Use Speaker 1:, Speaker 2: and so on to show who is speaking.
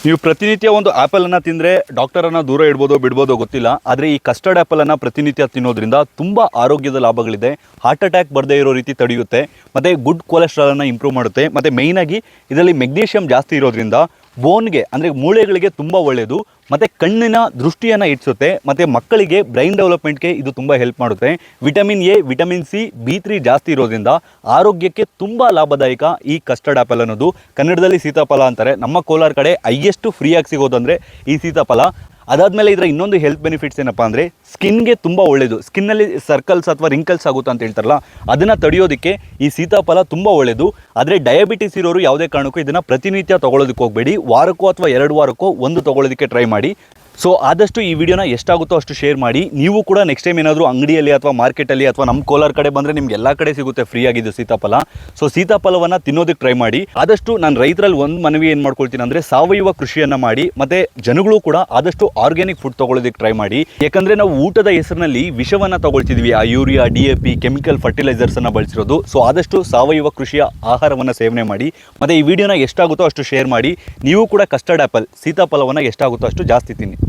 Speaker 1: ನೀವು ಪ್ರತಿನಿತ್ಯ ಒಂದು ಆ್ಯಪಲನ್ನು ತಿಂದರೆ ಡಾಕ್ಟರನ್ನು ದೂರ ಇಡ್ಬೋದೋ ಬಿಡ್ಬೋದೋ ಗೊತ್ತಿಲ್ಲ. ಆದರೆ ಈ ಕಸ್ಟರ್ಡ್ ಆ್ಯಪಲನ್ನು ಪ್ರತಿನಿತ್ಯ ತಿನ್ನೋದ್ರಿಂದ ತುಂಬ ಆರೋಗ್ಯದ ಲಾಭಗಳಿದೆ. ಹಾರ್ಟ್ ಅಟ್ಯಾಕ್ ಬರದೇ ಇರೋ ರೀತಿ ತಡೆಯುತ್ತೆ, ಮತ್ತು ಗುಡ್ ಕೊಲೆಸ್ಟ್ರಾಲನ್ನು ಇಂಪ್ರೂವ್ ಮಾಡುತ್ತೆ. ಮತ್ತು ಮೇಯ್ನಾಗಿ ಇದರಲ್ಲಿ ಮೆಗ್ನೀಷಿಯಮ್ ಜಾಸ್ತಿ ಇರೋದ್ರಿಂದ ಬೋನ್ಗೆ ಅಂದರೆ ಮೂಳೆಗಳಿಗೆ ತುಂಬ ಒಳ್ಳೆಯದು. ಮತ್ತು ಕಣ್ಣಿನ ದೃಷ್ಟಿಯನ್ನು ಹೆಚ್ಚಿಸುತ್ತೆ. ಮತ್ತು ಮಕ್ಕಳಿಗೆ ಬ್ರೈನ್ ಡೆವಲಪ್ಮೆಂಟ್ಗೆ ಇದು ತುಂಬ ಹೆಲ್ಪ್ ಮಾಡುತ್ತೆ. Vitamin A, vitamin C, B3 ಜಾಸ್ತಿ ಇರೋದ್ರಿಂದ ಆರೋಗ್ಯಕ್ಕೆ ತುಂಬ ಲಾಭದಾಯಕ ಈ ಕಸ್ಟರ್ಡ್ ಆ್ಯಪಲ್ ಅನ್ನೋದು. ಕನ್ನಡದಲ್ಲಿ ಸೀತಾಫಲ ಅಂತಾರೆ. ನಮ್ಮ ಕೋಲಾರ ಕಡೆ ಹೈಯೆಸ್ಟ್ ಫ್ರೀಯಾಗಿ ಸಿಗೋದಂದರೆ ಈ ಸೀತಾಫಲ. ಅದಾದಮೇಲೆ ಇದರ ಇನ್ನೊಂದು ಹೆಲ್ತ್ ಬೆನಿಫಿಟ್ಸ್ ಏನಪ್ಪ ಅಂದರೆ ಸ್ಕಿನ್ಗೆ ತುಂಬ ಒಳ್ಳೆಯದು. ಸ್ಕಿನ್ನಲ್ಲಿ ಸರ್ಕಲ್ಸ್ ಅಥವಾ ರಿಂಕಲ್ಸ್ ಆಗುತ್ತೆ ಅಂತ ಹೇಳ್ತಾರಲ್ಲ, ಅದನ್ನು ತಡೆಯೋದಕ್ಕೆ ಈ ಸೀತಾಫಲ ತುಂಬ ಒಳ್ಳೆಯದು. ಆದರೆ ಡಯಾಬಿಟಿಸ್ ಇರೋರು ಯಾವುದೇ ಕಾರಣಕ್ಕೂ ಇದನ್ನು ಪ್ರತಿನಿತ್ಯ ತೊಗೊಳೋದಕ್ಕೆ ಹೋಗಬೇಡಿ. ವಾರಕ್ಕೋ ಅಥವಾ 2 ವಾರಕ್ಕೋ ಒಂದು ತೊಗೊಳೋದಕ್ಕೆ ಟ್ರೈ ಮಾಡಿ. ಸೊ ಆದಷ್ಟು ಈ ವಿಡಿಯೋನ ಎಷ್ಟಾಗುತ್ತೋ ಅಷ್ಟು ಶೇರ್ ಮಾಡಿ. ನೀವು ಕೂಡ ನೆಕ್ಸ್ಟ್ ಟೈಮ್ ಏನಾದರೂ ಅಂಗಡಿಯಲ್ಲಿ ಅಥವಾ ಮಾರ್ಕೆಟಲ್ಲಿ ಅಥವಾ ನಮ್ಮ ಕೋಲಾರ ಕಡೆ ಬಂದರೆ ನಿಮ್ಗೆ ಎಲ್ಲ ಕಡೆ ಸಿಗುತ್ತೆ ಫ್ರೀ ಆಗಿದ್ದು ಸೀತಾಫಲ. ಸೊ ಸೀತಾಫಲವನ್ನು ತಿನ್ನೋದಕ್ಕೆ ಟ್ರೈ ಮಾಡಿ. ಆದಷ್ಟು ನಾನು ರೈತರಲ್ಲಿ ಒಂದು ಮನವಿ ಏನು ಮಾಡ್ಕೊಳ್ತೀನಿ ಅಂದರೆ ಸಾವಯವ ಕೃಷಿಯನ್ನು ಮಾಡಿ. ಮತ್ತು ಜನಗಳು ಕೂಡ ಆದಷ್ಟು ಆರ್ಗ್ಯಾನಿಕ್ ಫುಡ್ ತೊಗೊಳೋದಕ್ಕೆ ಟ್ರೈ ಮಾಡಿ. ಯಾಕಂದರೆ ನಾವು ಊಟದ ಹೆಸರಿನಲ್ಲಿ ವಿಷವನ್ನು ತೊಗೊಳ್ತಿದ್ವಿ, ಆ ಯೂರಿಯಾ, DAP, ಕೆಮಿಕಲ್ ಫರ್ಟಿಲೈಸರ್ಸನ್ನು ಬಳಸಿರೋದು. ಸೊ ಆದಷ್ಟು ಸಾವಯವ ಕೃಷಿಯ ಆಹಾರವನ್ನು ಸೇವನೆ ಮಾಡಿ. ಮತ್ತು ಈ ವಿಡಿಯೋನ ಎಷ್ಟಾಗುತ್ತೋ ಅಷ್ಟು ಶೇರ್ ಮಾಡಿ. ನೀವು ಕೂಡ ಕಸ್ಟರ್ಡ್ ಆ್ಯಪಲ್ ಸೀತಾಫಲವನ್ನು ಎಷ್ಟಾಗುತ್ತೋ ಅಷ್ಟು ಜಾಸ್ತಿ ತಿನ್ನಿ.